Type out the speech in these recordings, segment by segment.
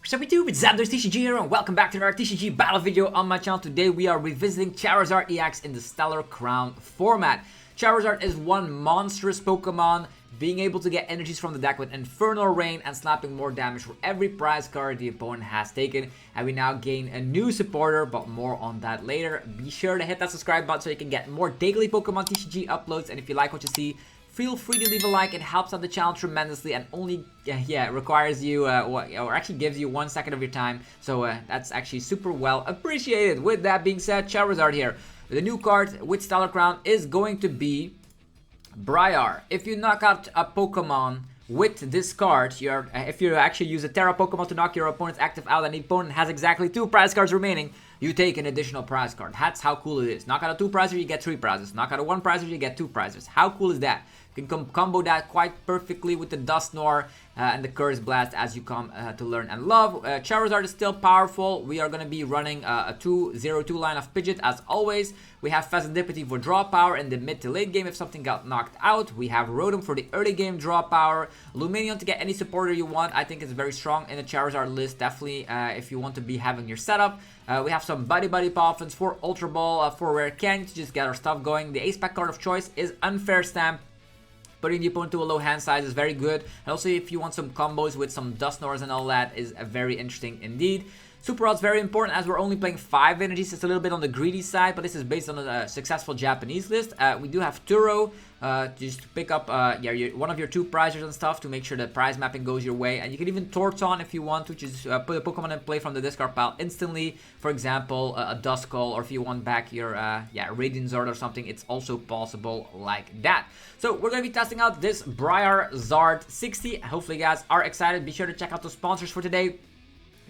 Sup YouTube, it's Sup TCG here and welcome back to another TCG battle video on my channel. Today we are revisiting Charizard EX in the Stellar Crown format. Charizard is one monstrous Pokemon, being able to get energies from the deck with Infernal Rain and slapping more damage for every prize card the opponent has taken. And we now gain a new supporter, but more on that later. Be sure to hit that subscribe button so you can get more daily Pokemon TCG uploads. And if you like what you see, feel free to leave a like. It helps out the channel tremendously and only requires you or actually gives you 1 second of your time, so that's actually super well appreciated. With that being said, Charizard here. The new card with Stellar Crown is going to be Briar. If you knock out a Pokemon with this card, if you actually use a Terra Pokemon to knock your opponent's active out and the opponent has exactly 2 prize cards remaining, you take an additional prize card. That's how cool it is. Knock out a 2 prizes, you get 3 prizes. Knock out a 1 prize, you get 2 prizes. How cool is that? You can combo that quite perfectly with the Dusknoir and the Curse Blast as you come to learn and love. Charizard is still powerful. We are going to be running a 2-0-2 line of Pidgeot as always. We have Pheasantipity for draw power in the mid to late game if something got knocked out. We have Rotom for the early game draw power. Lumineon to get any supporter you want. I think it's very strong in the Charizard list. Definitely if you want to be having your setup. We have some Buddy PAFs for Ultra Ball, for Rare Candy to just get our stuff going. The Ace Pack card of choice is Unfair Stamp. Putting the opponent to a low hand size is very good. And also if you want some combos with some Dusknoirs and all that is very interesting indeed. Super Rod's very important as we're only playing 5 energies. It's a little bit on the greedy side, but this is based on a successful Japanese list. We do have Turo, just to pick up one of your 2 prizes and stuff to make sure the prize mapping goes your way. And you can even Torton if you want to, just put a Pokemon in play from the discard pile instantly. For example, a Duskull, or if you want back your Radiant Zard or something, it's also possible like that. So we're going to be testing out this Briar Zard 60. Hopefully you guys are excited. Be sure to check out the sponsors for today.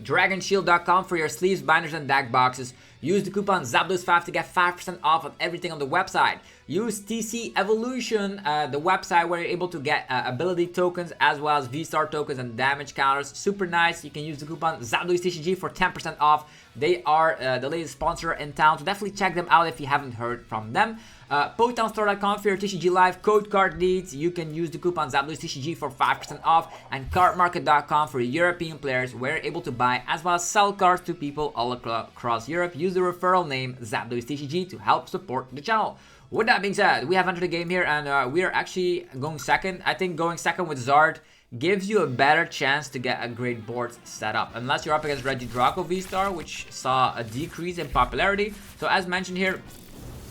DragonShield.com for your sleeves, binders, and deck boxes. Use the coupon ZapDose5 to get 5% off on everything on the website. Use TC Evolution, the website where you're able to get ability tokens as well as V-Star tokens and damage counters. Super nice. You can use the coupon ZapDoseTCG for 10% off. They are the latest sponsor in town, so definitely check them out if you haven't heard from them. PokemonStore.com for your TCG Live code card needs. You can use the coupon ZapDoseTCG for 5% off. And Cardmarket.com for European players where you're able to buy as well as sell cards to people all across Europe. Use the referral name ZapDoseTCG to help support the channel. With that being said, we have entered the game here and we are actually going second. I think going second with Zard gives you a better chance to get a great board set up. Unless you're up against Regidrago V-Star, which saw a decrease in popularity. So as mentioned here,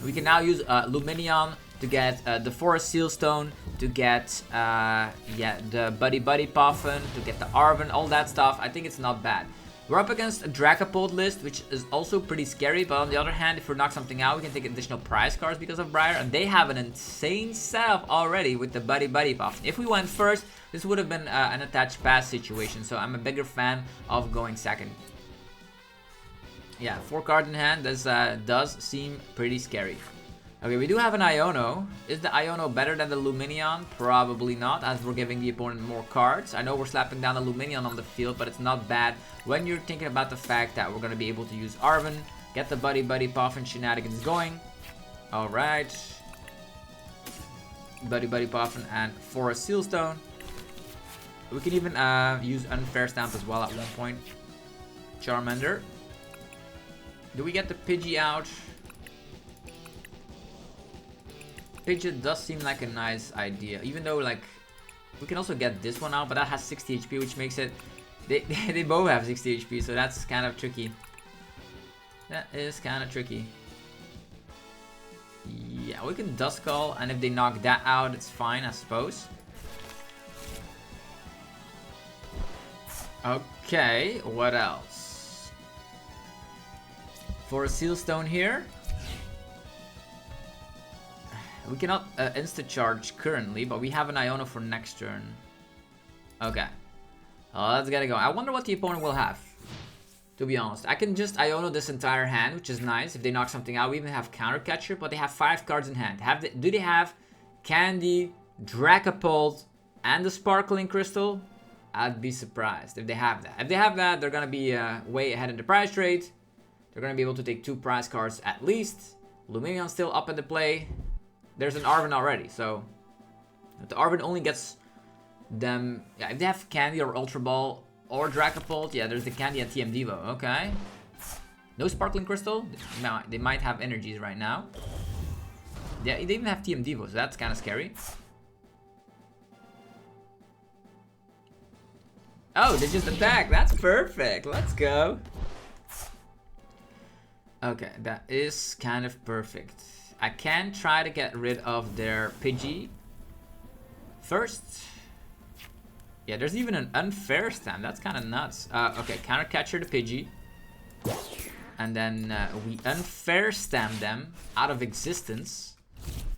we can now use Lumineon to get the Forest Sealstone, to get the Buddy PAF, to get the Arven, all that stuff. I think it's not bad. We're up against a Dragapult list, which is also pretty scary, but on the other hand, if we knock something out, we can take additional prize cards because of Briar, and they have an insane setup already with the Buddy PAF. If we went first, this would have been an attached pass situation, so I'm a bigger fan of going second. Yeah, 4 cards in hand, this does seem pretty scary. Okay, we do have an Iono. Is the Iono better than the Lumineon? Probably not, as we're giving the opponent more cards. I know we're slapping down the Lumineon on the field, but it's not bad when you're thinking about the fact that we're going to be able to use Arven, get the Buddy PAF and shenanigans going. Alright. Buddy PAF and Forest Sealstone. We can even use Unfair Stamp as well at one point. Charmander. Do we get the Pidgey out? Pidgeot does seem like a nice idea, even though like we can also get this one out, but that has 60 HP, which makes it they both have 60 HP, so that's kind of tricky. That is kind of tricky. Yeah, we can Duskull, and if they knock that out, it's fine, I suppose. Okay, what else? For a Sealstone here. We cannot insta-charge currently, but we have an Iono for next turn. Okay. Let's get it going. I wonder what the opponent will have, to be honest. I can just Iono this entire hand, which is nice. If they knock something out, we even have Counter Catcher, but they have 5 cards in hand. Do they have Candy, Dragapult, and the Sparkling Crystal? I'd be surprised if they have that. If they have that, they're going to be way ahead in the prize trade. They're going to be able to take 2 prize cards at least. Lumineon's still up in the play. There's an Arven already, so if the Arven only gets them, if they have Candy or Ultra Ball, Or Dragapult. Yeah, there's the Candy and TM Devo. Okay. No Sparkling Crystal. No, they might have energies right now. Yeah, they even have TM Devo, so that's kind of scary. Oh, they just attack. That's perfect. Let's go. Okay, that is kind of perfect. I can try to get rid of their Pidgey first. Yeah, there's even an unfair stamp. That's kind of nuts. Okay, counter catcher the Pidgey. And then we unfair stamp them out of existence.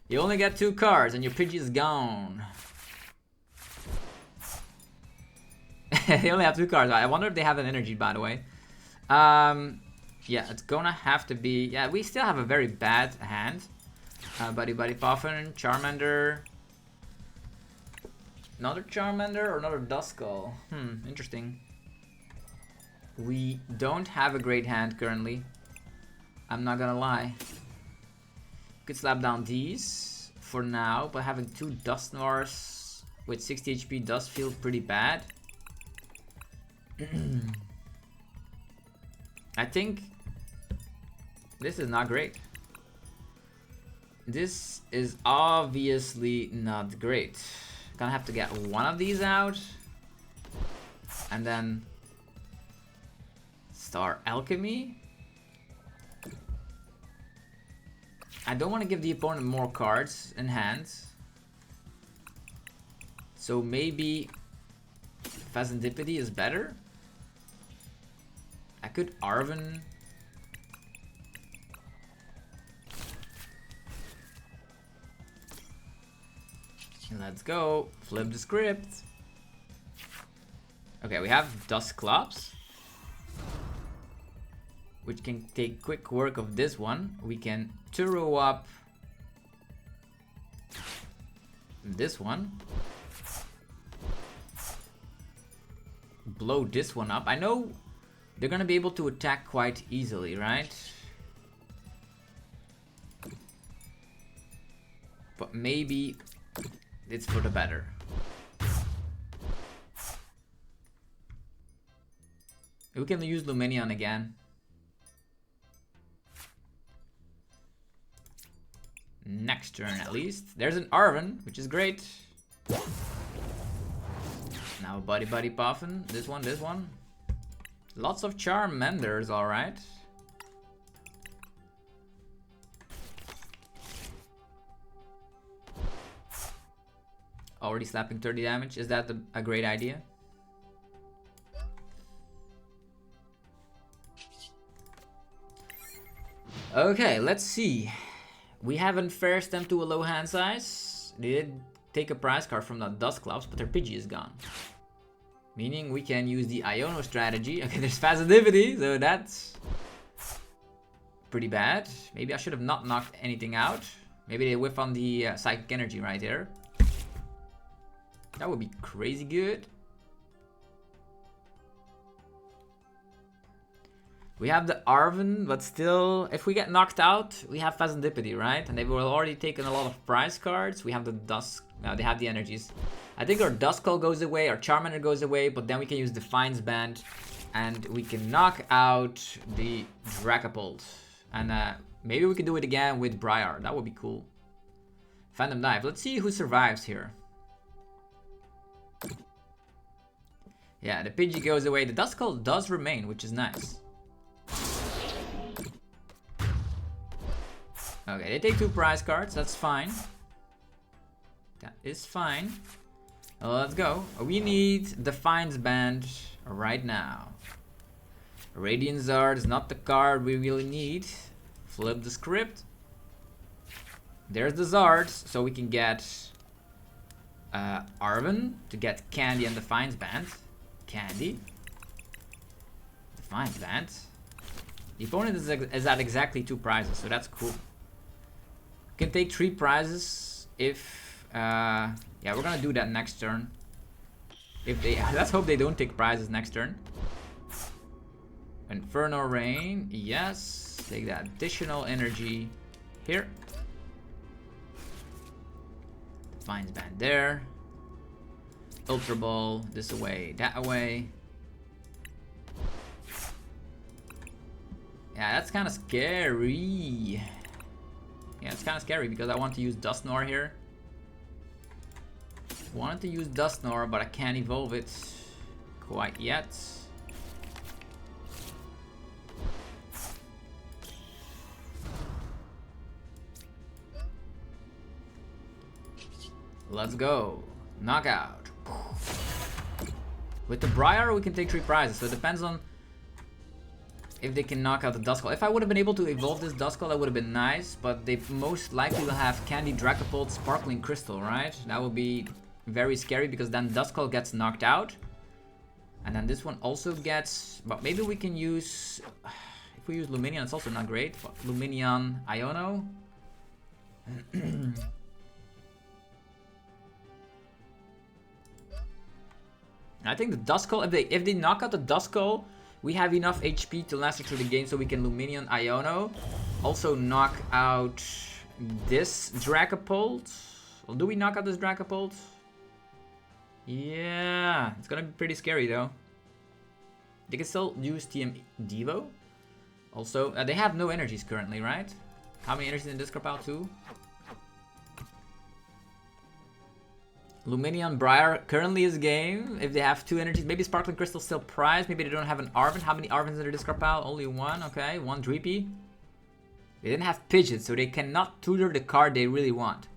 You only get 2 cards and your Pidgey is gone. They only have 2 cards. I wonder if they have an energy, by the way. Yeah, it's gonna have to be... Yeah, we still have a very bad hand. Buddy Puffin, Charmander. Another Charmander or another Duskull? Interesting. We don't have a great hand currently. I'm not gonna lie. Could slap down these for now, but having 2 Dusknoirs with 60 HP does feel pretty bad. I think this is not great. This is obviously not great. Gonna have to get one of these out. And then Star Alchemy. I don't want to give the opponent more cards in hand. So maybe Phasandipity is better. I could Arven. Let's go. Flip the script. Okay, we have Dusclops, which can take quick work of this one. We can Turo up this one. Blow this one up. I know they're gonna be able to attack quite easily, right? But maybe it's for the better. We can use Luminion again. Next turn at least. There's an Arven, which is great. Now Buddy Puffin. This one. Lots of Charmanders, alright. Already slapping 30 damage. Is that a great idea? Okay, let's see. We haven't forced them to a low hand size. They did take a prize card from the Dusclops, but their Pidgey is gone. Meaning we can use the Iono strategy. Okay, there's Phasandipity, so that's pretty bad. Maybe I should have not knocked anything out. Maybe they whiff on the Psychic Energy right here. That would be crazy good. We have the Arven, but still, if we get knocked out, we have Phasandipity, right? And they've already taken a lot of prize cards. We have the no, they have the energies. I think our Duskull goes away, our Charmander goes away, but then we can use Defiance Band, and we can knock out the Dragapult. And maybe we can do it again with Briar. That would be cool. Phantom Dive. Let's see who survives here. Yeah, the Pidgey goes away. The Duskull does remain, which is nice. Okay, they take 2 prize cards. That's fine. That is fine. Let's go. We need Defiance Band right now. Radiant Zard is not the card we really need. Flip the script. There's the Zards, so we can get Arven to get Candy and Defiance Band. Candy. Defiance Band. The opponent is at exactly 2 prizes, so that's cool. We can take 3 prizes if... yeah, we're gonna do that next turn. If they... let's hope they don't take prizes next turn. Inferno Rain. Yes. Take that additional energy here. Defiance Band there. Ultra Ball. This away, that away. Yeah, that's kind of scary. Yeah, it's kind of scary because I want to use Dusknoir here. Wanted to use Dusknoir, but I can't evolve it quite yet. Let's go. Knockout. With the Briar, we can take 3 prizes, so it depends on if they can knock out the Duskull. If I would have been able to evolve this Duskull, that would have been nice, but they most likely will have Candy, Dragapult, Sparkling Crystal, right? That would be very scary because then Duskull gets knocked out. And then this one also gets... But maybe we can use... If we use Lumineon, it's also not great. But Lumineon, Iono. I think the Duskull, if they knock out the Duskull, we have enough HP to last it through the game, so we can Lumineon Iono. Also knock out this Dragapult. Well, do we knock out this Dragapult? Yeah, it's gonna be pretty scary though. They can still use TM Devo. Also, they have no energies currently, right? How many energies in Duskull 2? Lumineon Briar currently is game. If they have 2 energies, maybe Sparkling Crystal still prized. Maybe they don't have an Arven. How many Arvens in their discard pile? Only 1. Okay, 1 Dreepy. They didn't have Pidgeot, so they cannot tutor the card they really want.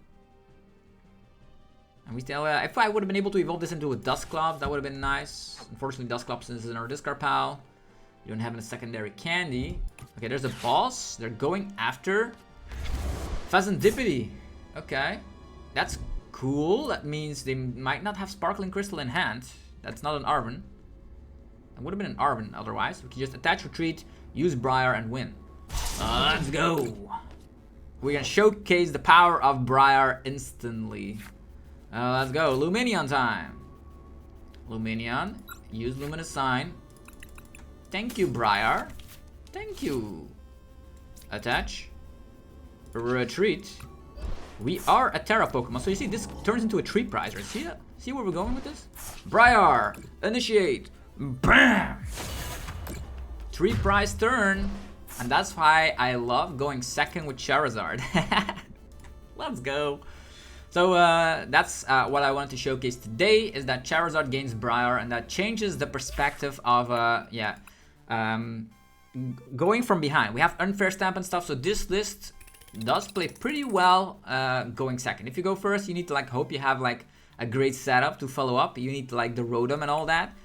And we still, if I would have been able to evolve this into a Dusclops, that would have been nice. Unfortunately, Dusclops is in our discard pile. You don't have a secondary candy. Okay, there's a boss. They're going after Phasantipity. Okay, that's cool. That means they might not have Sparkling Crystal in hand. That's not an Arven. It would have been an Arven otherwise. We can just attach Retreat, use Briar, and win. Let's go. We're gonna showcase the power of Briar instantly. Let's go. Lumineon time. Lumineon. Use Luminous Sign. Thank you, Briar. Thank you. Attach. Retreat. We are a Terra Pokemon, so you see this turns into a tree prize, right? See that? See where we're going with this? Briar, initiate, bam! 3 prize turn, and that's why I love going second with Charizard. Let's go. So that's what I wanted to showcase today, is that Charizard gains Briar, and that changes the perspective of going from behind. We have unfair stamp and stuff, so this list does play pretty well going second. If you go first, you need to like hope you have like a great setup to follow up. You need to like the Rotom and all that.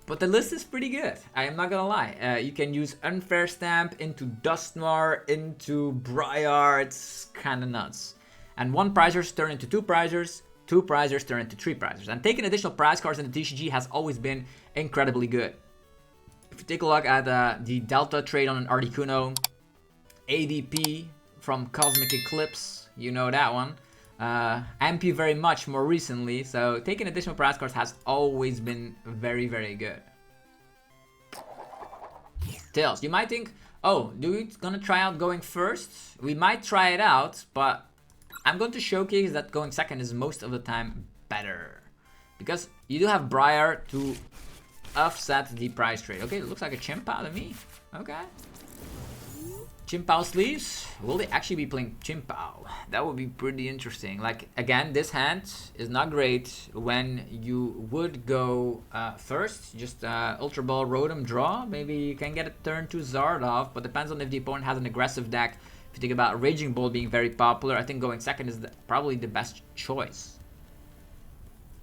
But the list is pretty good. I am not gonna lie. You can use unfair stamp into Dusknoir, into Briar. It's kind of nuts. And 1 prizers turn into 2 prizers. 2 prizers turn into 3 prizers. And taking additional prize cards in the TCG has always been incredibly good. If you take a look at the Delta trade on an Articuno, ADP from Cosmic Eclipse, you know that one. MP very much more recently, so taking additional prize cards has always been very, very good. Tails, you might think, oh, do we gonna try out going first? We might try it out, but I'm going to showcase that going second is most of the time better. Because you do have Briar to offset the price trade. Okay, it looks like a Chimpa to me. Okay. Chimpao sleeves. Will they actually be playing Chimpao? That would be pretty interesting. Like, again, this hand is not great when you would go first. Just Ultra Ball, Rotom, draw. Maybe you can get a turn to Zard off, but depends on if the opponent has an aggressive deck. If you think about Raging Bull being very popular, I think going second is probably the best choice.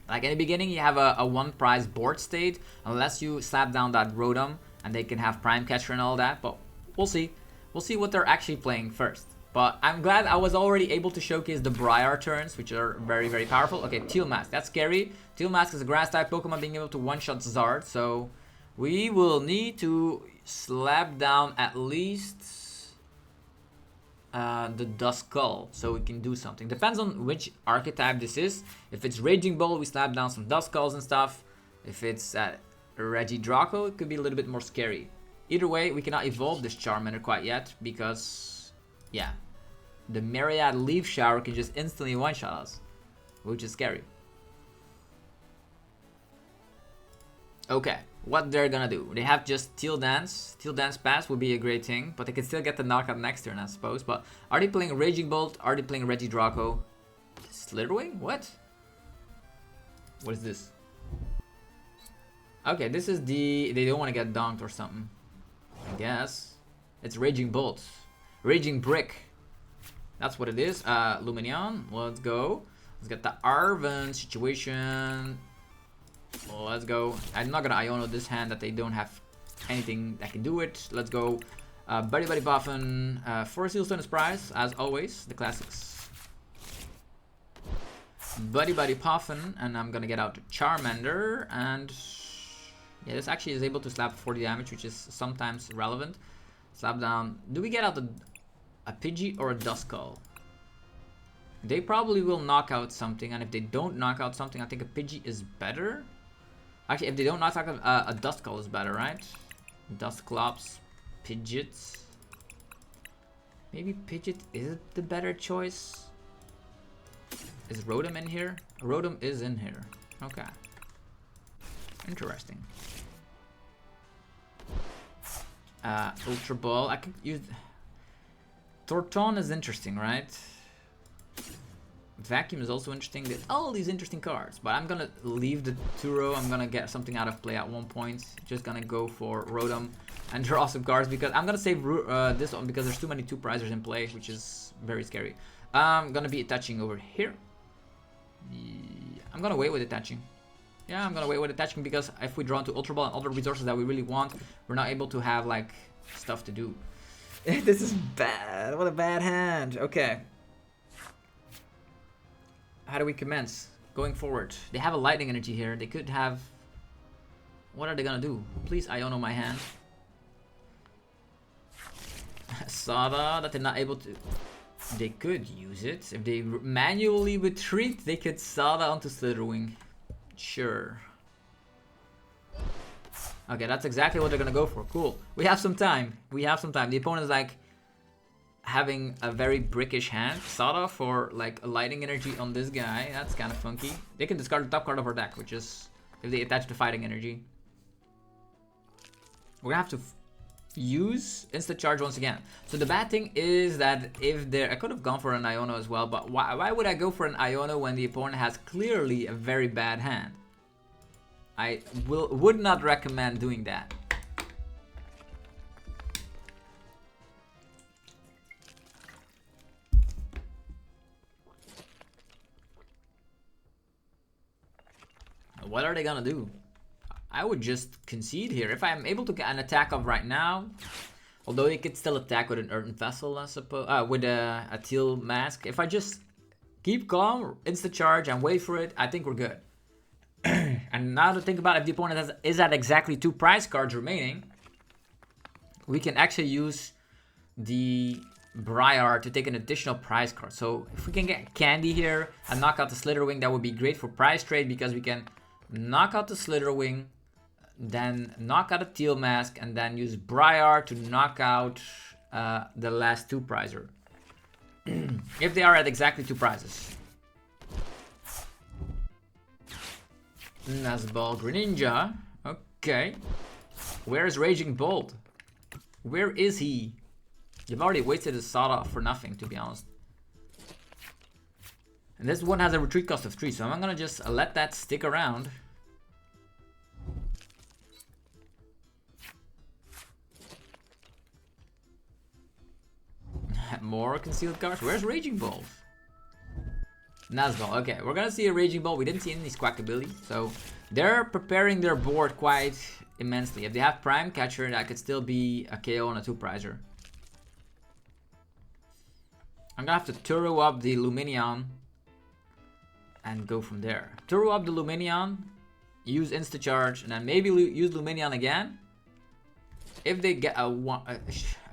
Like in the beginning, you have a 1 prize board state, unless you slap down that Rotom and they can have Prime Catcher and all that, but we'll see. We'll see what they're actually playing first. But I'm glad I was already able to showcase the Briar turns, which are very, very powerful. Okay, Teal Mask, that's scary. Teal Mask is a grass type Pokemon being able to one-shot Zard, so we will need to slap down at least the Duskull, so we can do something. Depends on which archetype this is. If it's Raging Bull, we slap down some Duskulls and stuff. If it's Regidraco, it could be a little bit more scary. Either way, we cannot evolve this Charmander quite yet because, yeah, the Myriad Leaf Shower can just instantly one-shot us, which is scary. Okay, what they're gonna do. They have just Teal Dance. Teal Dance Pass would be a great thing, but they can still get the knockout next turn, I suppose. But are they playing Raging Bolt? Are they playing Regidrago? Slitherwing? What? What is this? Okay, this is the... They don't want to get donked or something. I guess. It's Raging Bolt. Raging Brick. That's what it is. Lumineon. Let's go. Let's get the Arven situation. Let's go. I'm not gonna Iono this hand that they don't have anything that can do it. Let's go. Buddy Buddy Buffin. For Sealstone is prize, as always. The classics. Buddy Buddy Puffin. And I'm gonna get out Charmander. And yeah, this actually is able to slap 40 damage, which is sometimes relevant. Slap down. Do we get out a Pidgey or a Duskull? They probably will knock out something, and if they don't knock out something, I think a Pidgey is better. Actually, if they don't knock out a Duskull is better, right? Dusclops, Pidgeot. Maybe Pidgeot is the better choice. Is Rotom in here? Rotom is in here. Okay. Interesting. Ultra Ball. I could use... Torton is interesting, right? Vacuum is also interesting. There's all these interesting cards, but I'm gonna leave the Turo. I'm gonna get something out of play at one point. Just gonna go for Rotom and draw some cards because I'm gonna save this one because there's too many 2-prizers in play, which is very scary. I'm gonna be attaching over here. I'm gonna wait with attaching. Yeah, I'm gonna wait with attaching because if we draw into Ultra Ball and other resources that we really want, we're not able to have like stuff to do. This is bad. What a bad hand. Okay. How do we commence? Going forward. They have a lightning energy here. They could have... What are they gonna do? Please Iono my hand. Sada that they're not able to... They could use it. If they manually retreat, they could Sada onto Slitherwing. Sure. Okay, that's exactly what they're gonna go for. Cool. We have some time. We have some time. The opponent is like having a very brickish hand. Sada for like a lightning energy on this guy. That's kind of funky. They can discard the top card of our deck, which is if they attach the fighting energy. We're gonna have to use Instant Charge once again. So the bad thing is that if they're... I could have gone for an Iono as well, but why would I go for an Iono when the opponent has clearly a very bad hand? I would not recommend doing that. What are they gonna do? I would just concede here. If I'm able to get an attack off right now, although they could still attack with an Earthen Vessel, I suppose, with a Teal Mask. If I just keep calm, Instant Charge, and wait for it, I think we're good. And now to think about if the opponent is at exactly 2 prize cards remaining, we can actually use the Briar to take an additional prize card. So if we can get Candy here and knock out the Slitherwing, that would be great for prize trade because we can knock out the Slitherwing, then knock out a Teal Mask, and then use Briar to knock out the last 2 prizer. If they are at exactly 2 prizes. Nazball Greninja. Okay. Where is Raging Bolt? Where is he? You've already wasted his Sada for nothing, to be honest. And this one has a retreat cost of 3, so I'm gonna just let that stick around. More concealed cards. Where's Raging Bolt? Nazball. Okay, we're gonna see a Raging Bolt. We didn't see any Squack ability, so they're preparing their board quite immensely. If they have Prime Catcher, that could still be a KO on a 2-prizer. I'm gonna have to Turo up the Lumineon and go from there. Turo up the Lumineon, use Insta Charge, and then maybe use Lumineon again. If they get a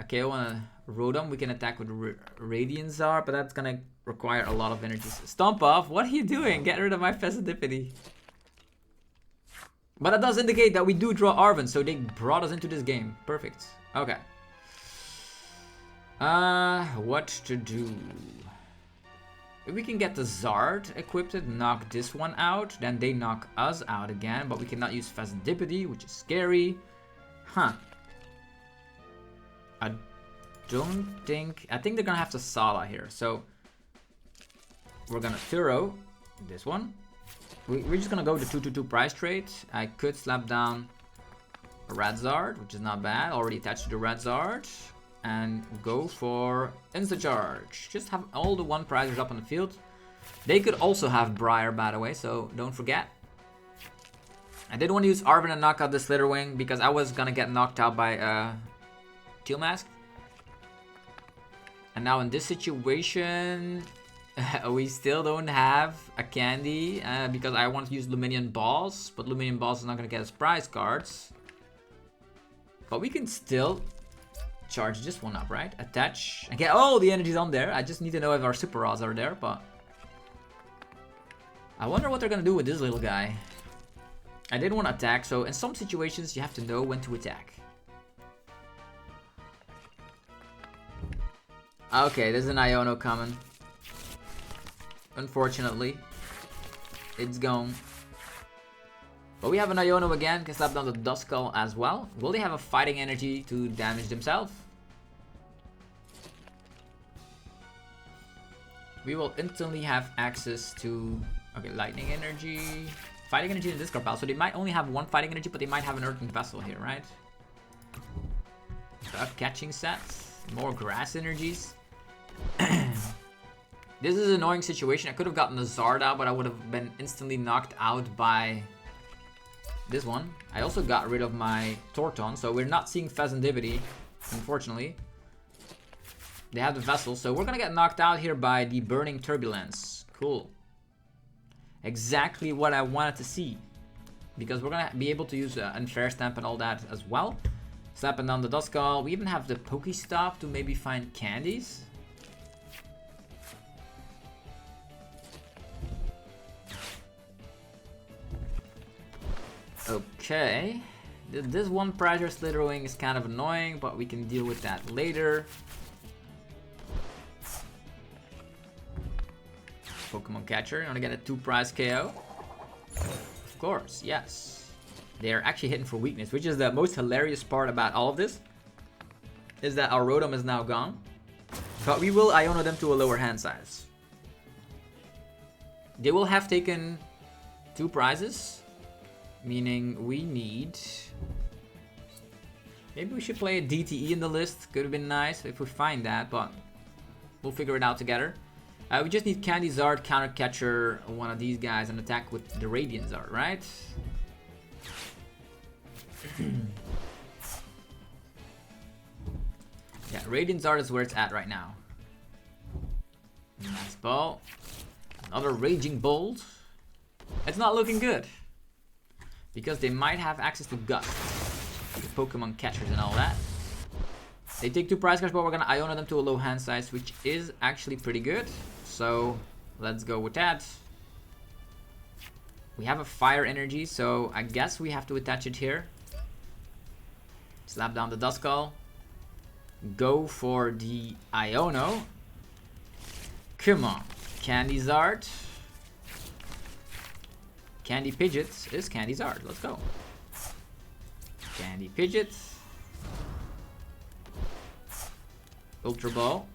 KO on a Rotom, we can attack with Radianzar, but that's gonna require a lot of energy. Stomp off? What are you doing? Get rid of my Fessidipity. But that does indicate that we do draw Arven, so they brought us into this game. Perfect. Okay. What to do? If we can get the Zard equipped, knock this one out, then they knock us out again, but we cannot use Fastidipity, which is scary. Huh. I think they're gonna have to Sala here, so we're gonna throw this one. We're just gonna go the 2-2-2 price trade. I could slap down a Red Zard, which is not bad, already attached to the Red Zard. And go for Insta Charge. Just have all the 1-prizers up on the field. They could also have Briar, by the way, so don't forget. I did want to use Arven and knock out the Slitherwing because I was gonna get knocked out by Teal Mask. And now in this situation, we still don't have a candy because I want to use Luminion Balls, but Luminion Balls is not gonna get us prize cards. But we can still charge this one up, right? Attach and get all the energies on there. I just need to know if our super rods are there, but I wonder what they're gonna do with this little guy. I didn't want to attack, so in some situations you have to know when to attack. Okay, there's an Iono coming. Unfortunately, it's gone. But we have an Iono again, can slap down the Duskull as well. Will they have a fighting energy to damage themselves? We will instantly have access to, okay, lightning energy, fighting energy in this card pile. So they might only have 1 fighting energy, but they might have an earthen vessel here, right? Bug catching sets, more grass energies. This is an annoying situation. I could have gotten the Zard out, but I would have been instantly knocked out by this one. I also got rid of my Torton, so we're not seeing Fezandivity, unfortunately. They have the vessel, so we're gonna get knocked out here by the Burning Turbulence. Cool. Exactly what I wanted to see. Because we're gonna be able to use Unfair Stamp and all that as well. Slapping down the Duskull. We even have the Pokestop to maybe find candies. Okay. This 1-prizer Slitherwing is kind of annoying, but we can deal with that later. Pokemon Catcher, you want to get a 2-prize KO? Of course, yes. They are actually hitting for weakness, which is the most hilarious part about all of this. Is that our Rotom is now gone. But we will Iono them to a lower hand size. They will have taken 2 prizes. Meaning we need... Maybe we should play a DTE in the list. Could have been nice if we find that, but we'll figure it out together. We just need Candy Zard, Counter Catcher, one of these guys, and attack with the Radiant Zard, right? Yeah, Radiant Zard is where it's at right now. Nice ball. Another Raging Bolt. It's not looking good. Because they might have access to Gust. Pokemon Catchers and all that. They take 2 prize cards, but we're gonna Iono them to a low hand size, which is actually pretty good. So let's go with that. We have a Fire Energy, so I guess we have to attach it here. Slap down the Duskull. Go for the Iono. Come on. Candy Zard. Candy Pidgeot is Candy Zard. Let's go. Candy Pidgeot. Ultra Ball.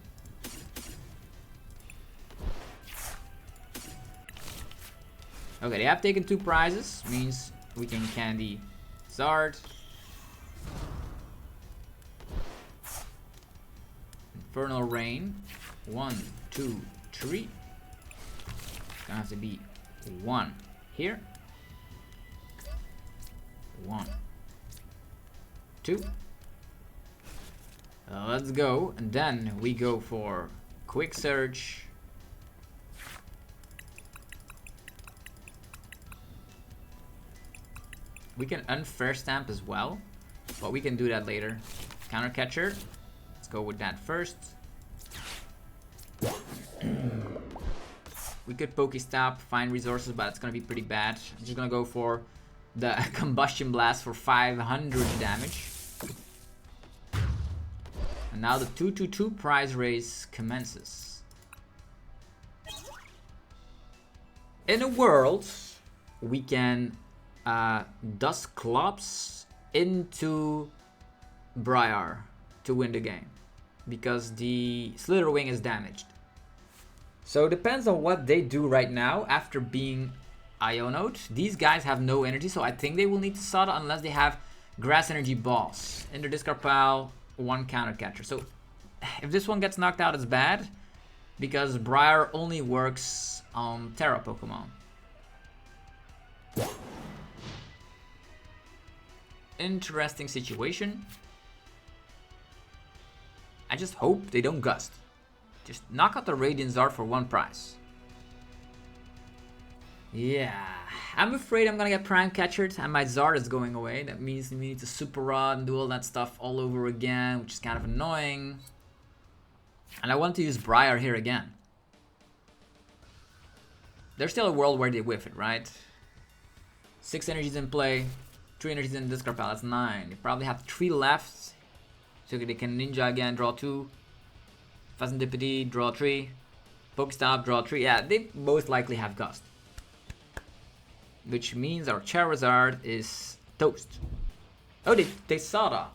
Okay, they have taken 2 prizes. Means we can Candy Zard. Infernal Rain. 1, 2, 3. It's gonna have to be 1 here. 1, 2. Let's go, and then we go for Quick Search. We can Unfair Stamp as well, but we can do that later. Counter Catcher. Let's go with that first. We could Pokestop, find resources, but it's gonna be pretty bad. I'm just gonna go for the Combustion Blast for 500 damage. And now the 2-2-2 prize race commences. In a world, we can Dusclops into Briar to win the game, because the Slitherwing is damaged. So it depends on what they do right now after being Ionoed. These guys have no energy, so I think they will need to Sada unless they have Grass Energy Balls. In their discard pile, 1 counter catcher. So if this one gets knocked out, it's bad, because Briar only works on Terra Pokemon. Interesting situation. I just hope they don't Gust. Just knock out the Radiant Zard for 1 prize. Yeah, I'm afraid I'm gonna get Prime Catchered and my Zard is going away. That means we need to Super Rod and do all that stuff all over again, which is kind of annoying. And I want to use Briar here again. There's still a world where they whiff it, right? 6 energies in play, 3 energies in the discard pile, that's 9. They probably have 3 left. So they can Ninja again, draw 2. Phasandipity, draw 3. Pokestop, draw 3. Yeah, they most likely have Gust. Which means our Charizard is toast. Oh, they Sada.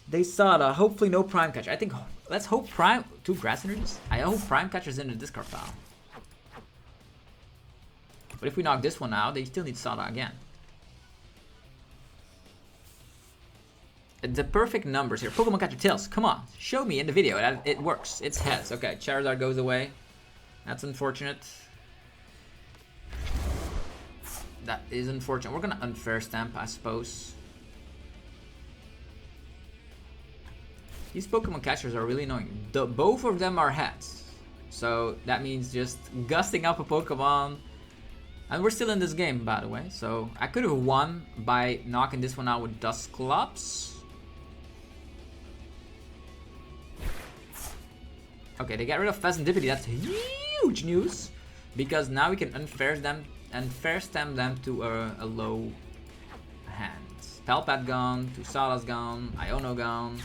They Sada. Hopefully no Prime Catcher. I think, let's hope Prime, 2 Grass Energies? I hope Prime Catcher's in the discard pile. But if we knock this one out, they still need Sada again. The perfect numbers here. Pokemon Catcher Tails, come on. Show me in the video that it works. It's heads. Okay, Charizard goes away. That's unfortunate. That is unfortunate. We're gonna Unfair Stamp, I suppose. These Pokemon Catchers are really annoying. Both of them are heads. So that means just gusting up a Pokemon. And we're still in this game, by the way. So I could have won by knocking this one out with Dusclops. Okay, they got rid of Phasandipity. That's huge news, because now we can Unfair Stamp them to a low hand. Palpat gone, Tusala's gone, Iono gone.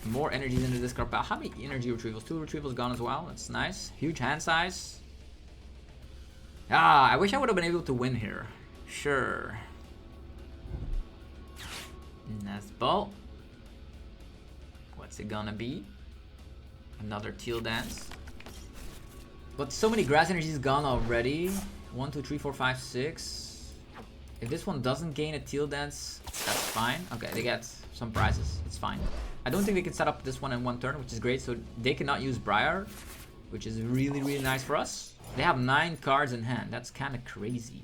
More energies in the discard pile. How many energy retrievals? 2 retrievals gone as well. That's nice. Huge hand size. Ah, I wish I would have been able to win here. Sure. Nest Ball. What's it gonna be? Another Teal Dance. But so many Grass Energies gone already. 1, 2, 3, 4, 5, 6. If this one doesn't gain a Teal Dance, that's fine. Okay, they get some prizes. It's fine. I don't think they can set up this one in 1 turn, which is great. So they cannot use Briar, which is really, really nice for us. They have 9 cards in hand. That's kind of crazy.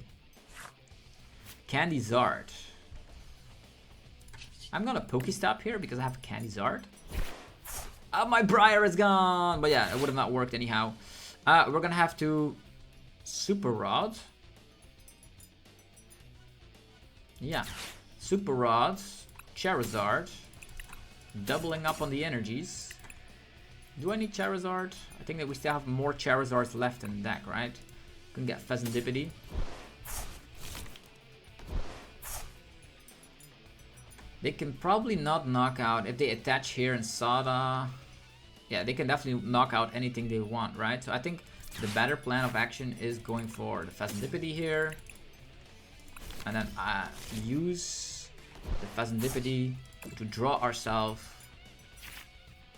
Candy Zard. I'm gonna Pokestop here because I have Candy Zard. Oh, my Briar is gone! But yeah, it would have not worked anyhow. We're gonna have to Super Rod. Yeah. Super Rod. Charizard. Doubling up on the energies. Do I need Charizard? I think that we still have more Charizards left in the deck, right? Can get Phasandipity. They can probably not knock out if they attach here in Sada. Yeah, they can definitely knock out anything they want, right? So I think the better plan of action is going for the Phasandipity here. And then use the Phasandipity to draw ourselves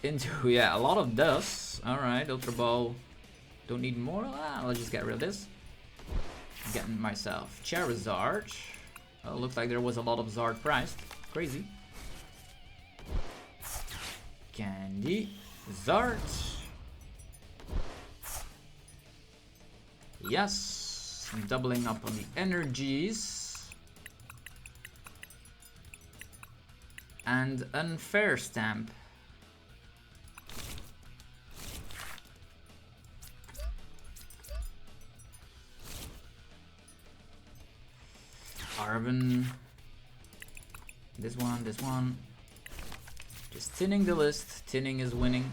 into, yeah, a lot of dust. Alright, Ultra Ball. Don't need more. Let's just get rid of this. Getting myself Charizard. Oh, looks like there was a lot of Zard priced. Crazy. Candy Zard. Yes. I'm doubling up on the energies. And Unfair Stamp. Arvin. This one. Just tinning the list. Tinning is winning.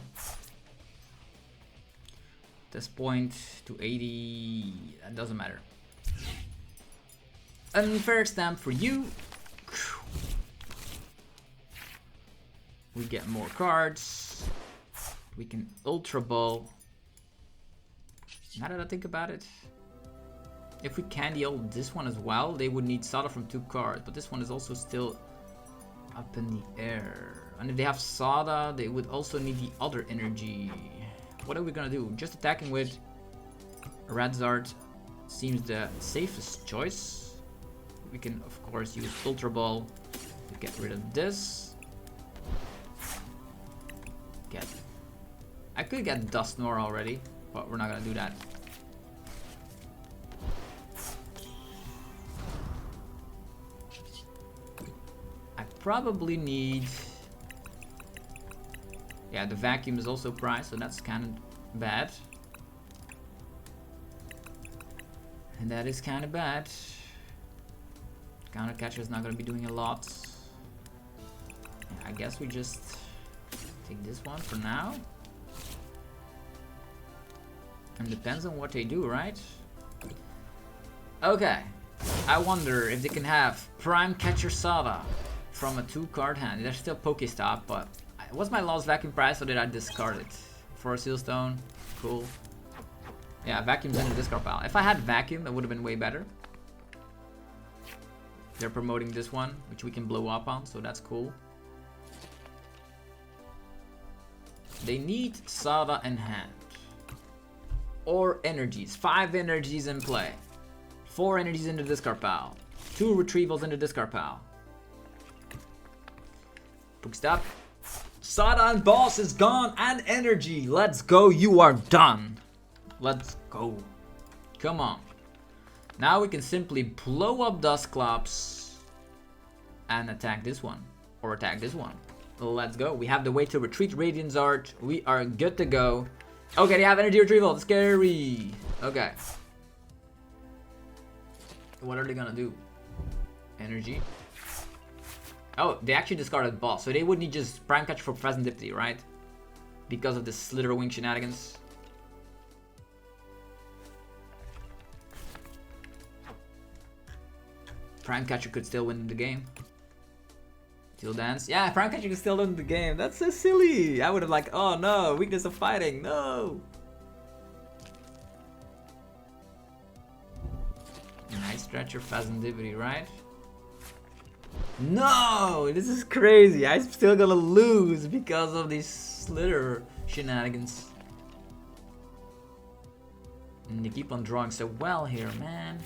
This point to 80. That doesn't matter. Unfair Stamp for you. We get more cards. We can Ultra Ball. Now that I think about it, if we candy ult this one as well, they would need Sada from 2 cards. But this one is also still up in the air. And if they have Sada, they would also need the other energy. What are we gonna do? Just attacking with Charizard seems the safest choice. We can, of course, use Ultra Ball to get rid of this. I could get Dusknoir already, but we're not gonna do that. I probably need... Yeah, the vacuum is also priced, so that's kind of bad. And that is kind of bad. Counter catcher is not gonna be doing a lot. I guess we just take this one for now. And depends on what they do, right? Okay. I wonder if they can have Prime Catcher Sada from a 2-card hand. There's still Pokestop, but what's my last vacuum price, or did I discard it? For a Sealstone. Cool. Yeah, vacuum's in the discard pile. If I had vacuum, that would have been way better. They're promoting this one, which we can blow up on, so that's cool. They need Sada in hand. Or energies. 5 energies in play. 4 energies in the discard pile. 2 retrievals in the discard pile. Pokestop. Sada and boss is gone, and energy. Let's go. You are done. Let's go. Come on. Now we can simply blow up Dusclops and attack this one. Or attack this one. Let's go. We have the way to retreat Radiant's Art. We are good to go. Okay, they have energy retrieval. Scary. Okay. What are they gonna do? Energy. Oh, they actually discarded boss. So they would need just Prime Catch for Presentipity, right? Because of the Slitherwing shenanigans. Prime Catcher could still win the game. Steel Dance. Yeah, Prime Catcher could still win the game. That's so silly. I would have like, oh no, weakness of fighting. No. Nice Stretcher Phasmidivity, right? No, this is crazy. I'm still gonna lose because of these Slither shenanigans. And you keep on drawing so well here, man.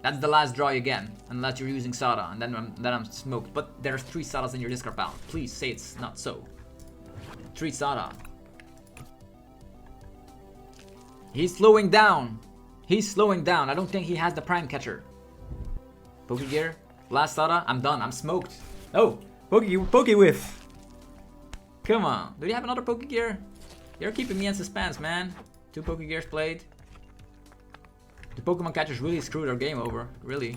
That's the last draw you get, unless you're using Sada, and then I'm smoked. But there's 3 Sadas in your discard pile. Please say it's not so. 3 Sada. He's slowing down. He's slowing down. I don't think he has the Prime Catcher. Pokegear. Last Sada. I'm done. I'm smoked. Oh, Poke Whiff. Come on. Do you have another Pokegear? You're keeping me in suspense, man. 2 Pokegears played. The Pokemon catchers really screwed our game over. Really.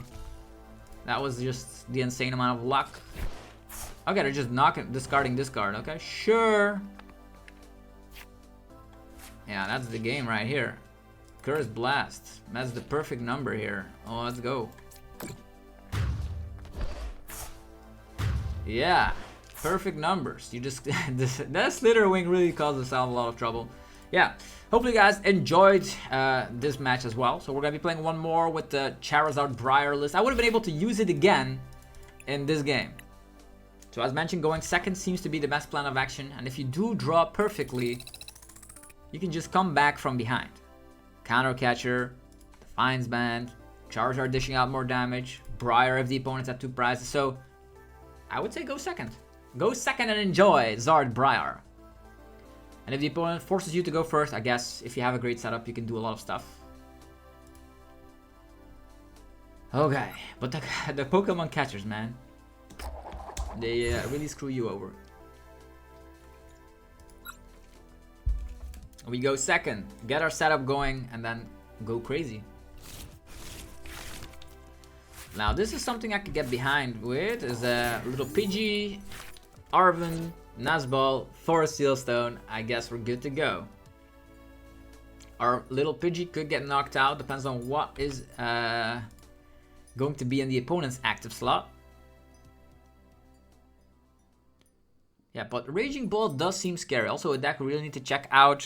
That was just the insane amount of luck. Okay, they're just discarding this card. Okay, sure. Yeah, that's the game right here. Curse Blast. That's the perfect number here. Oh, let's go. Yeah, perfect numbers. You just that Slitherwing really caused us a lot of trouble. Yeah, hopefully you guys enjoyed this match as well. So we're gonna be playing one more with the Charizard Briar list. I would have been able to use it again in this game. So as mentioned, going second seems to be the best plan of action. And if you do draw perfectly, you can just come back from behind. Counter Catcher, Defiance Band, Charizard dishing out more damage, Briar if the opponents have 2 prizes. So I would say go second. Go second and enjoy Zard Briar. And if the opponent forces you to go first, I guess if you have a great setup, you can do a lot of stuff. Okay, but the Pokemon catchers, man. They really screw you over. We go second, get our setup going, and then go crazy. Now this is something I could get behind with, is a little Pidgey, Arven, Nazball, Forest Sealstone. I guess we're good to go. Our little Pidgey could get knocked out, depends on what is going to be in the opponent's active slot. Yeah, but Raging Bull does seem scary. Also, a deck we really need to check out.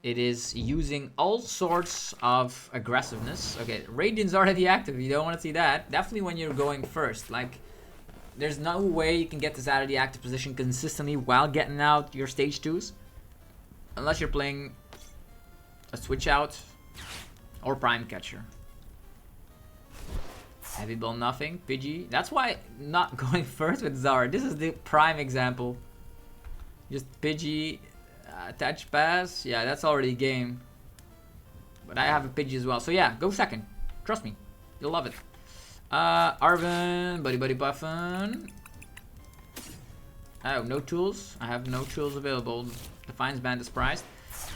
It is using all sorts of aggressiveness. Okay, Radiant's already active. You don't want to see that. Definitely when you're going first. Like, there's no way you can get this out of the active position consistently while getting out your stage 2s. Unless you're playing a switch out or prime catcher. Heavy ball, nothing. Pidgey. That's why not going first with Zara. This is the prime example. Just Pidgey, attach pass. Yeah, that's already game. But I have a Pidgey as well. So yeah, go second. Trust me. You'll love it. Arven, buddy buffin. Oh, no tools. I have no tools available. Defiance Band is priced.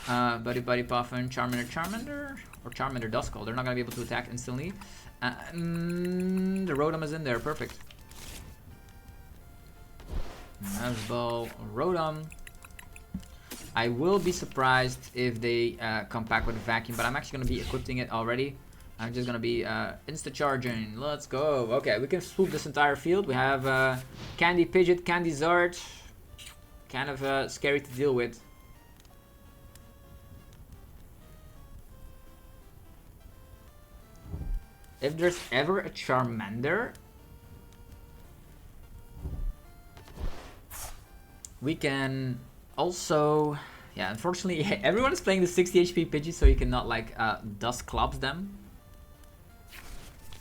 Buddy buffin, Charmander. Or Charmander Duskull. They're not going to be able to attack instantly. The Rotom is in there. Perfect. Ball, Rotom. I will be surprised if they come back with a vacuum, but I'm actually going to be equipping it already. I'm just going to be insta-charging. Let's go. Okay, we can swoop this entire field. We have Candy Pidgeot, Candy Zard. Kind of scary to deal with. If there's ever a Charmander, we can also... Yeah, unfortunately, everyone is playing the 60 HP Pidgey, so you cannot, like, Dusclops them.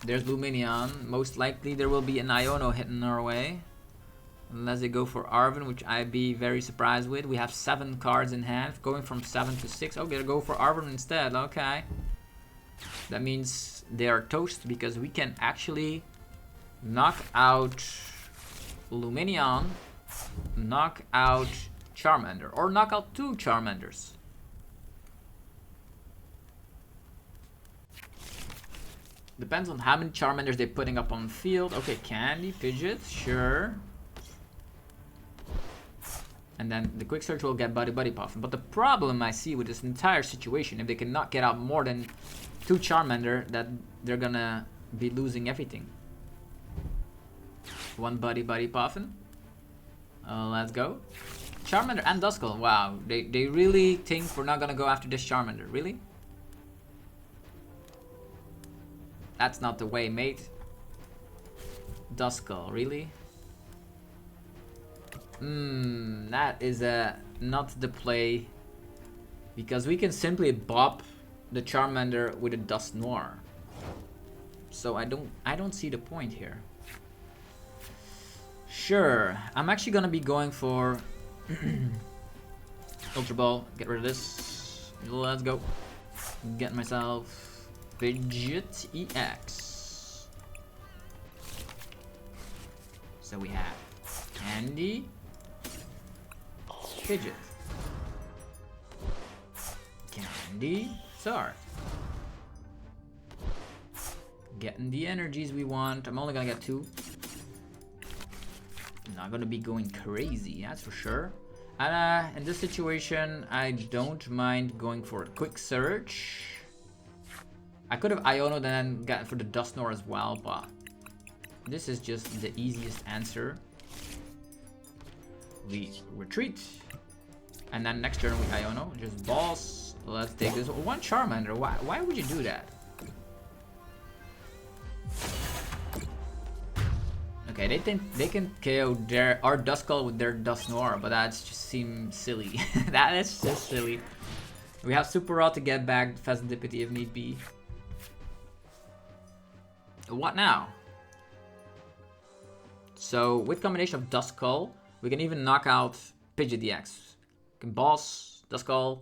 There's Lumineon. Most likely there will be an Iono hitting our way. Unless they go for Arven, which I'd be very surprised with. We have 7 cards in hand, going from 7 to 6. Oh, they'll go for Arven instead. Okay. That means they are toast because we can actually knock out Lumineon, knock out Charmander, or knock out 2 Charmanders. Depends on how many Charmanders they're putting up on the field. Okay, Candy, Pidgeot, sure. And then the quick search will get Buddy Puffin. But the problem I see with this entire situation, if they cannot get out more than 2 Charmander, that they're gonna be losing everything. 1 Buddy Puffin. Let's go. Charmander and Duskull. Wow, they really think we're not gonna go after this Charmander. Really? That's not the way, mate. Duskull, really? That is not the play. Because we can simply bop the Charmander with a Dusknoir. So I don't see the point here. Sure, I'm actually gonna be going for Ultra Ball. Get rid of this. Let's go. Get myself Pidgeot EX. So we have Candy, Pidgeot, Candy, Zard. Getting the energies we want. I'm only gonna get 2. Not gonna be going crazy, that's for sure. And in this situation, I don't mind going for a quick search. I could have Iono then gotten for the Dusknoir as well, but this is just the easiest answer. We retreat. And then next turn we Iono. Just balls. Let's take this. 1 Charmander. Why would you do that? Okay, they think they can KO our Duskull with their Dusknoir, but that just seems silly. That is just silly. We have Super Rod to get back Pheasantipity if need be. What now? So with combination of Duskull, we can even knock out Pidgeot DX. We can boss Duskull.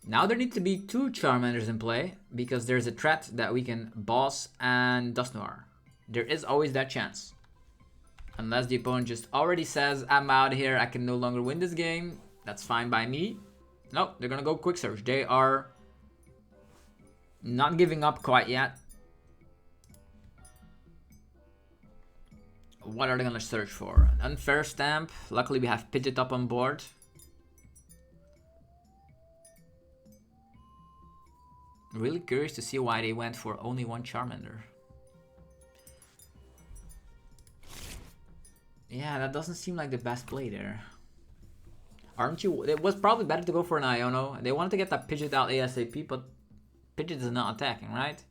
Now there need to be 2 Charmanders in play because there's a threat that we can boss and Dusknoir. There is always that chance. Unless the opponent just already says, I'm out here, I can no longer win this game. That's fine by me. Nope, they're gonna go quick search. They are not giving up quite yet. What are they gonna search for? An unfair stamp. Luckily we have Pidgeot up on board. Really curious to see why they went for only 1 Charmander. Yeah, that doesn't seem like the best play there. Aren't you? It was probably better to go for an Iono. They wanted to get that Pidgeot out ASAP, but Pidgeot is not attacking, right?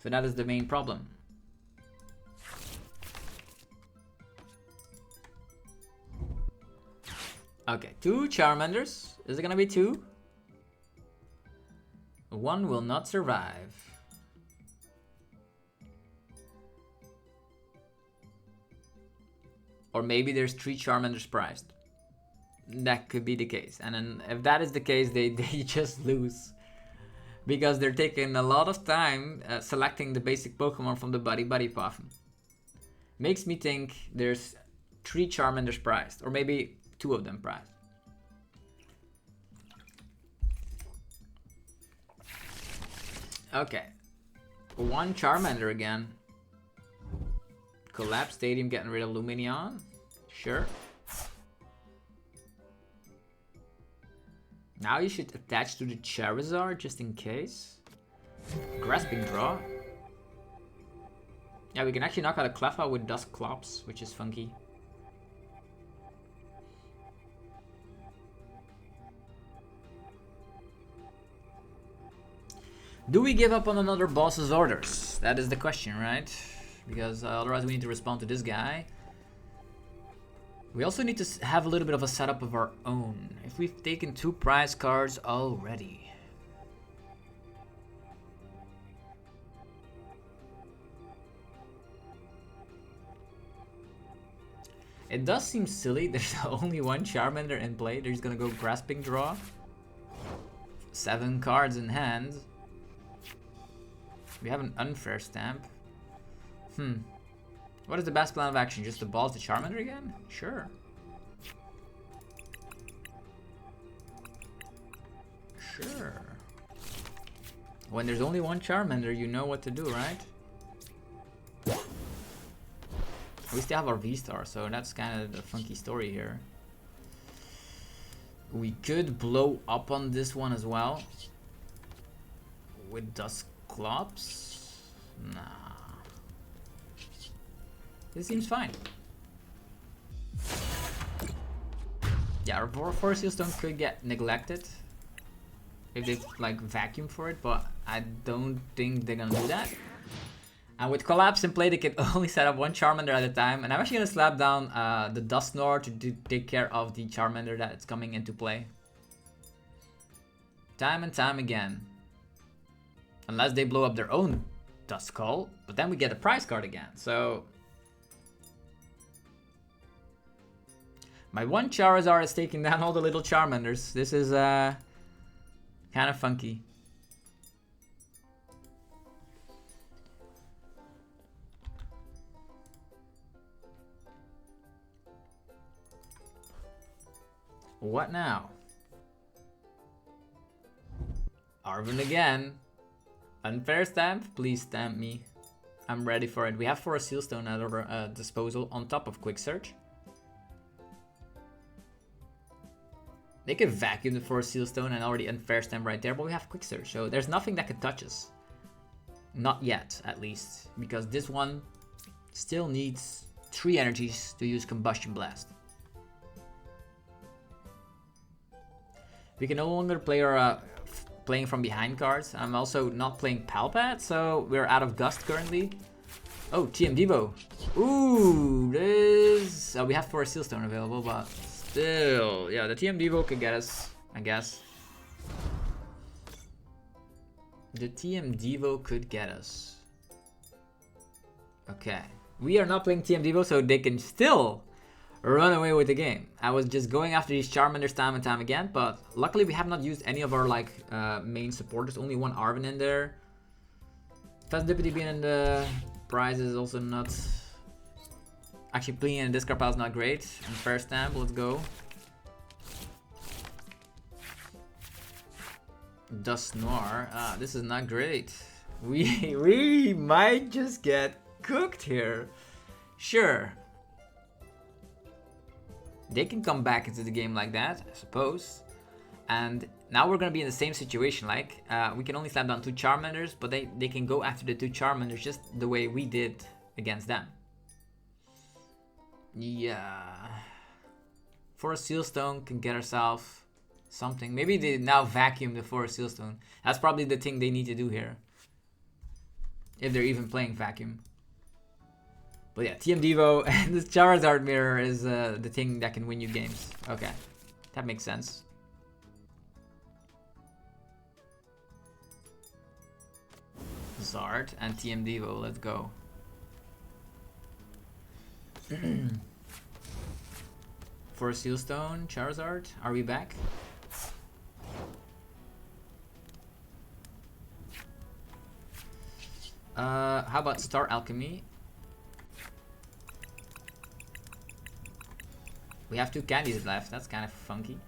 So that is the main problem. Okay, 2 Charmanders. Is it gonna be 2? 1 will not survive. Or maybe there's 3 Charmanders prized. That could be the case. And then if that is the case, they just lose. Because they're taking a lot of time selecting the basic Pokemon from the Buddy PAF. Makes me think there's 3 Charmanders prized. Or maybe 2 of them prized. Okay. 1 Charmander again. Collapse Stadium getting rid of Lumineon. Sure. Now you should attach to the Charizard just in case. Grasping Draw. Yeah, we can actually knock out a Cleffa with Dusclops, which is funky. Do we give up on another boss's orders? That is the question, right? Because otherwise we need to respond to this guy. We also need to have a little bit of a setup of our own. If we've taken 2 prize cards already. It does seem silly. There's only 1 Charmander in play. They're just gonna go Grasping Draw. 7 cards in hand. We have an unfair stamp. What is the best plan of action? Just to balls the Charmander again? Sure. Sure. When there's only 1 Charmander, you know what to do, right? We still have our V-Star, so that's kind of the funky story here. We could blow up on this one as well. With Dusclops? Nah. This seems fine. Yeah, our Force Seal Stone could get neglected if they like vacuum for it, but I don't think they're gonna do that. And with Collapse in play, they can only set up 1 Charmander at a time. And I'm actually gonna slap down the Dusknoir to take care of the Charmander that is coming into play. Time and time again. Unless they blow up their own Duskull, but then we get a prize card again. So my 1 Charizard is taking down all the little Charmanders. This is kind of funky. What now? Arven again. Unfair stamp? Please stamp me. I'm ready for it. We have 4 Seal Stone at our disposal on top of Quick Search. They could vacuum the 4 Seal Stone and already unfair stamp right there, but we have Quick Search, so there's nothing that can touch us. Not yet, at least. Because this one still needs 3 energies to use Combustion Blast. We can no longer play our playing from behind cards. I'm also not playing Palpat, so we're out of Gust currently. Oh, TM Devo. Ooh, this... we have 4 Seal Stone available, but still. Yeah, the TM Devo could get us, I guess. The TM Devo could get us. Okay. We are not playing TM Devo, so they can still run away with the game. I was just going after these Charmanders time and time again, but luckily we have not used any of our like main supporters. Only 1 Arven in there. Fastdippity being in the prize is also not... Actually, playing in a discard pile is not great. And first stamp, let's go. Dusknoir. This is not great. We might just get cooked here. Sure. They can come back into the game like that, I suppose. And now we're going to be in the same situation. Like, we can only slap down 2 Charmanders, but they can go after the 2 Charmanders just the way we did against them. Yeah. Forest Sealstone can get ourselves something. Maybe they now vacuum the Forest Sealstone. That's probably the thing they need to do here. If they're even playing vacuum. But yeah, TM Devo and this Charizard mirror is the thing that can win you games. Okay, that makes sense. Zard and TM Devo, let's go. For a Sealstone, Charizard, are we back? How about Star Alchemy? We have 2 candies left, that's kind of funky.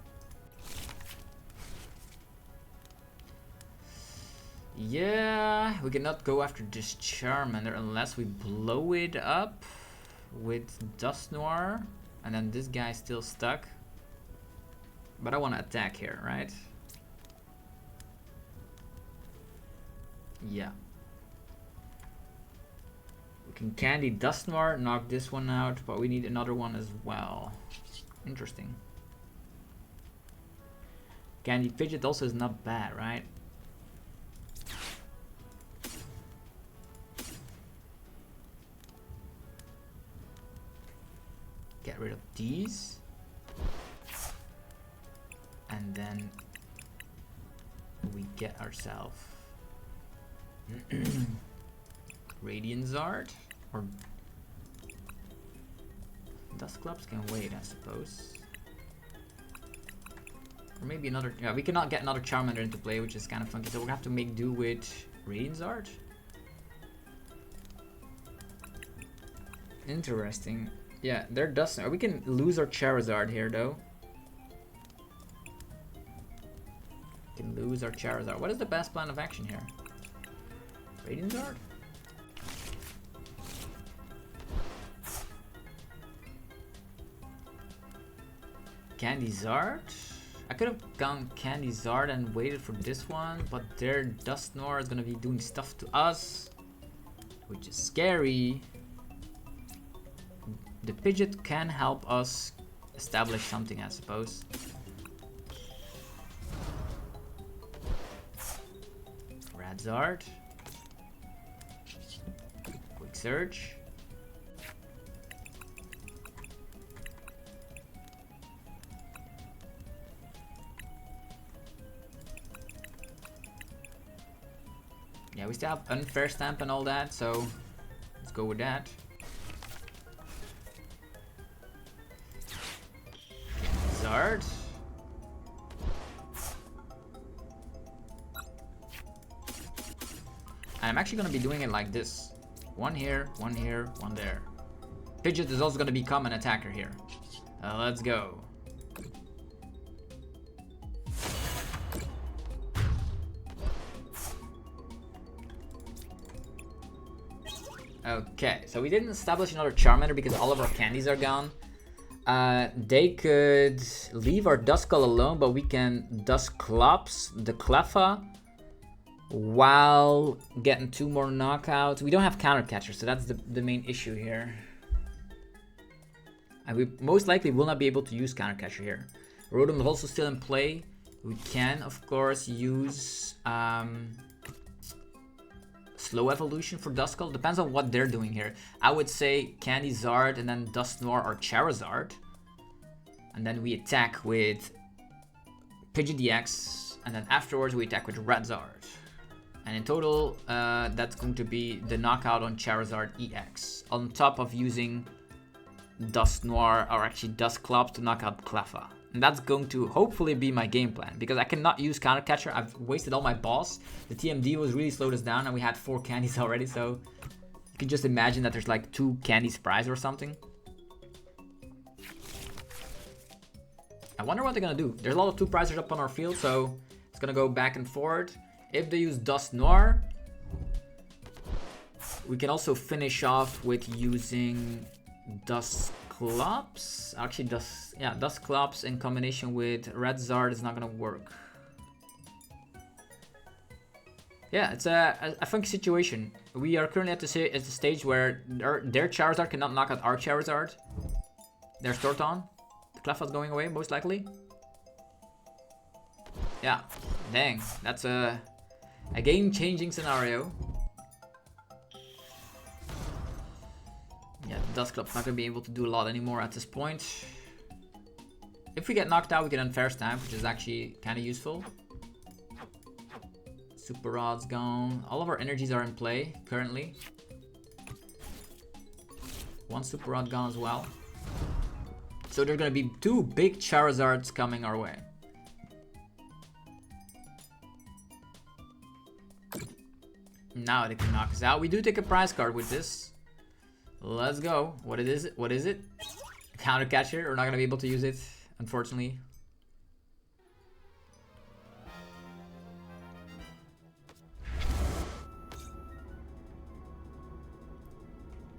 Yeah, we cannot go after this Charmander unless we blow it up with Dusknoir. And then this guy's still stuck. But I want to attack here, right? Yeah. We can candy Dusknoir, knock this one out, but we need another one as well. Interesting. Candy Pidgeot also is not bad, right? Get rid of these. And then we get ourselves Radiant Zard or Dusclops can wait, I suppose. Or maybe another, yeah, we cannot get another Charmander into play, which is kind of funky, so we'll have to make do with Radiant Zard. Interesting. Yeah, they're Dusknoir. We can lose our Charizard here, though. We can lose our Charizard. What is the best plan of action here? Radiant Zard? Candy Zard? I could have gone Candy Zard and waited for this one, but their Dusknoir is gonna be doing stuff to us, which is scary. The Pidgeot can help us establish something, I suppose. Radzard. Quick search. Yeah, we still have Unfair Stamp and all that, so let's go with that. Zard. I'm actually going to be doing it like this. One here, one here, one there. Pidgeot is also going to become an attacker here. Let's go. Okay, so we didn't establish another Charmander because all of our candies are gone. They could leave our Duskull alone, but we can Dusclops the Cleffa while getting 2 more knockouts. We don't have counter catchers, so that's the main issue here. And we most likely will not be able to use counter catcher here. Rotom is also still in play. We can, of course, use Slow Evolution for Duskull. Depends on what they're doing here. I would say Candy Zard and then Dusknoir or Charizard. And then we attack with Pidgey DX. And then afterwards we attack with Radzard. And in total, that's going to be the knockout on Charizard EX. On top of using Dusknoir, or actually Dusclops, to knock out Cleffa. And that's going to hopefully be my game plan, because I cannot use counter catcher. I've wasted all my boss. The TMD was really slowed us down and we had 4 candies already, so you can just imagine that there's like 2 candies prize or something. I wonder what they're gonna do. There's a lot of 2 prizers up on our field, so it's gonna go back and forth. If they use Dusknoir, we can also finish off with using Dusclops. Actually, Dusclops in combination with Radzard is not gonna work. Yeah, it's a funky situation. We are currently at the stage where their Charizard cannot knock out our Charizard. There's Torton. The Clef's going away, most likely. Yeah, dang, that's a game-changing scenario. Yeah, the Dusclops not gonna be able to do a lot anymore at this point. If we get knocked out, we get Unfair Stamp, which is actually kind of useful. Super Rod's gone. All of our energies are in play currently. One Super Rod gone as well. So there are gonna be 2 big Charizards coming our way. Now they can knock us out. We do take a prize card with this. Let's go. What is it? What is it? Counter Catcher. We're not gonna be able to use it, unfortunately.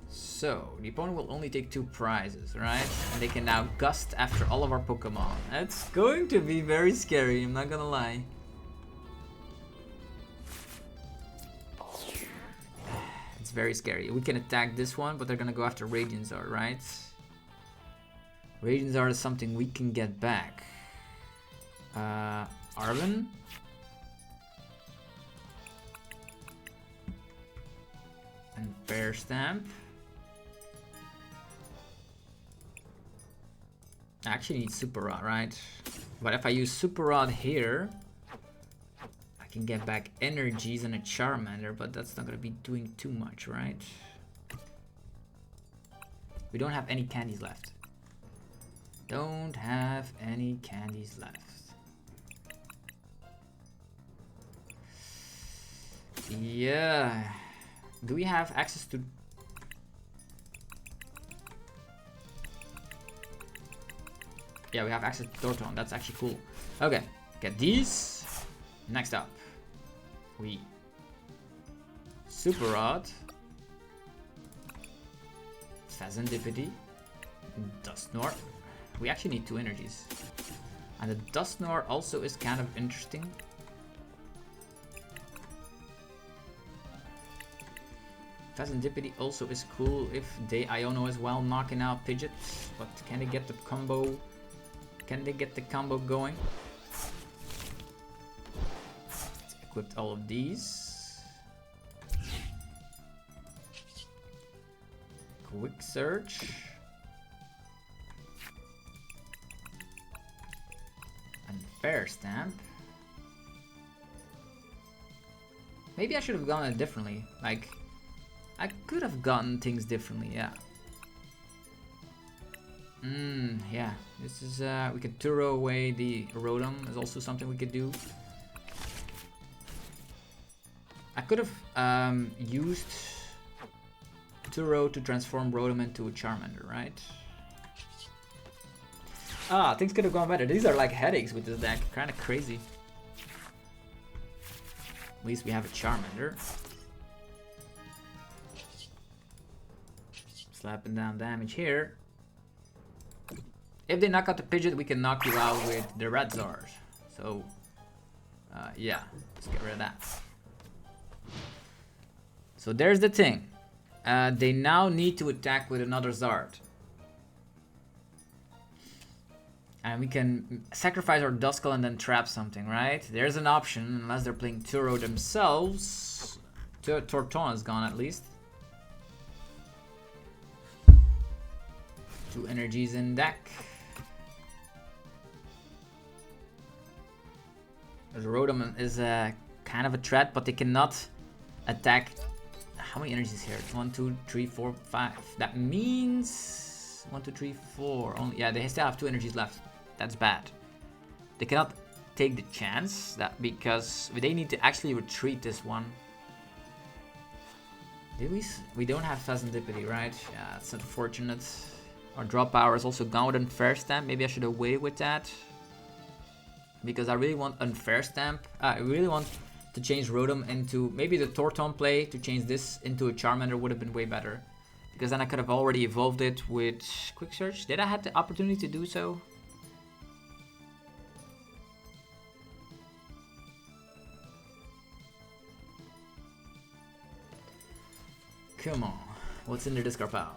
So the opponent will only take 2 prizes, right? And they can now gust after all of our Pokemon. That's going to be very scary, I'm not gonna lie. It's very scary. We can attack this one, but they're gonna go after Radianzard, right? Radianzard is something we can get back. Arven? And Bear Stamp. I actually need Super Rod, right? But if I use Super Rod here, I can get back energies and a Charmander, but that's not gonna be doing too much, right? We don't have any candies left. Don't have any candies left. Yeah. Do we have access to... Yeah, we have access to Torton. That's actually cool. Okay, get these. Next up, we Super Rod, Serendipity, Dusknoir. We actually need 2 energies. And the Dusknoir also is kind of interesting. Serendipity also is cool if they Iono as well, knocking out Pidgeot. But can they get the combo? Can they get the combo going? Let's equip all of these. Quick Search. And Fair Stamp. Maybe I should have gone it differently. Like, I could have gotten things differently, yeah. Yeah, this is, we could Turo away the Rotom, is also something we could do. I could have used Turo to transform Rotom into a Charmander, right? Ah, things could have gone better. These are like headaches with this deck, kind of crazy. At least we have a Charmander. Slapping down damage here. If they knock out the Pidgeot, we can knock you out with the Radzard. So, yeah, let's get rid of that. So there's the thing. They now need to attack with another Zard. And we can sacrifice our Duskull and then trap something, right? There's an option, unless they're playing Turo themselves. Torton is gone at least. 2 energies in deck. The Rotom is kind of a threat, but they cannot attack. How many energies here? 1, 2, 3, 4, 5. That means 1, 2, 3, 4. Only, yeah, they still have 2 energies left. That's bad. They cannot take the chance that because they need to actually retreat this one. Did we don't have Serendipity, right? Yeah, it's unfortunate. Our drop power is also gone with Unfair Stamp. Maybe I should have waited with that. Because I really want Unfair Stamp. I really want to change Rotom into... Maybe the Torton play to change this into a Charmander would have been way better. Because then I could have already evolved it with Quick Search. Did I have the opportunity to do so? Come on. What's in the discard pile?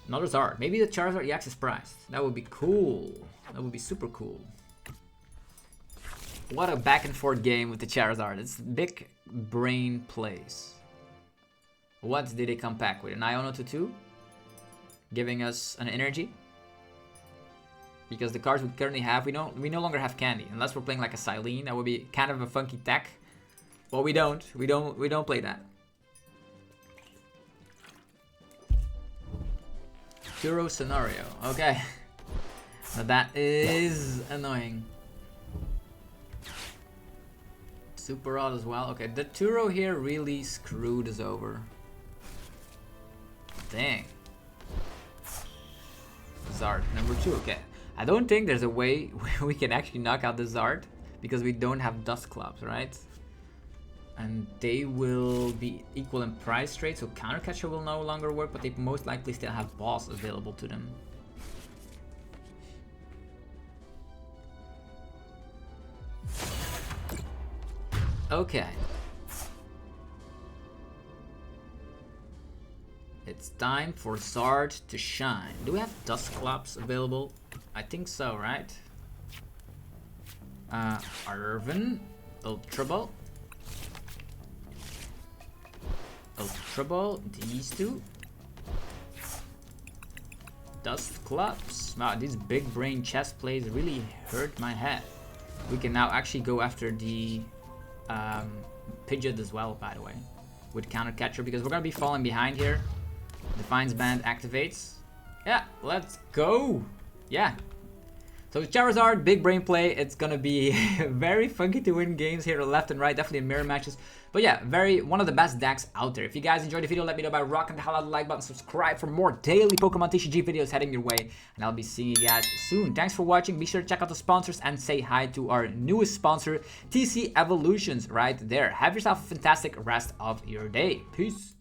Another Zard. Maybe the Charizard EX is priced. That would be cool. That would be super cool. What a back and forth game with the Charizard. It's big brain plays. What did they come back with? An Iono 2-2? Giving us an energy. Because the cards we currently have, we no longer have Candy. Unless we're playing like a Silene, that would be kind of a funky tech. But we don't. We don't play that. Turo scenario. Okay. Now that is annoying. Super odd as well. Okay, the Turo here really screwed us over. Dang. Zard number 2. Okay. I don't think there's a way we can actually knock out the Zard because we don't have Dusclops, right? And they will be equal in price trade, so Counter Catcher will no longer work, but they most likely still have Boss available to them. Okay. It's time for Zard to shine. Do we have Dusclops available? I think so, right? Arven, Ultra Ball. Ultra Ball, these two. Dusclops. Wow, these big brain chess plays really hurt my head. We can now actually go after the Pidgeot as well, by the way, with Counter Catcher, because we're gonna be falling behind here. Defiance Band activates. Yeah, let's go. Yeah. So Charizard, big brain play. It's gonna be very funky to win games here left and right, definitely in mirror matches. But yeah, one of the best decks out there. If you guys enjoyed the video, let me know by rocking the hell out of the like button. Subscribe for more daily Pokemon TCG videos heading your way. And I'll be seeing you guys soon. Thanks for watching. Be sure to check out the sponsors and say hi to our newest sponsor, TC Evolutions, right there. Have yourself a fantastic rest of your day. Peace.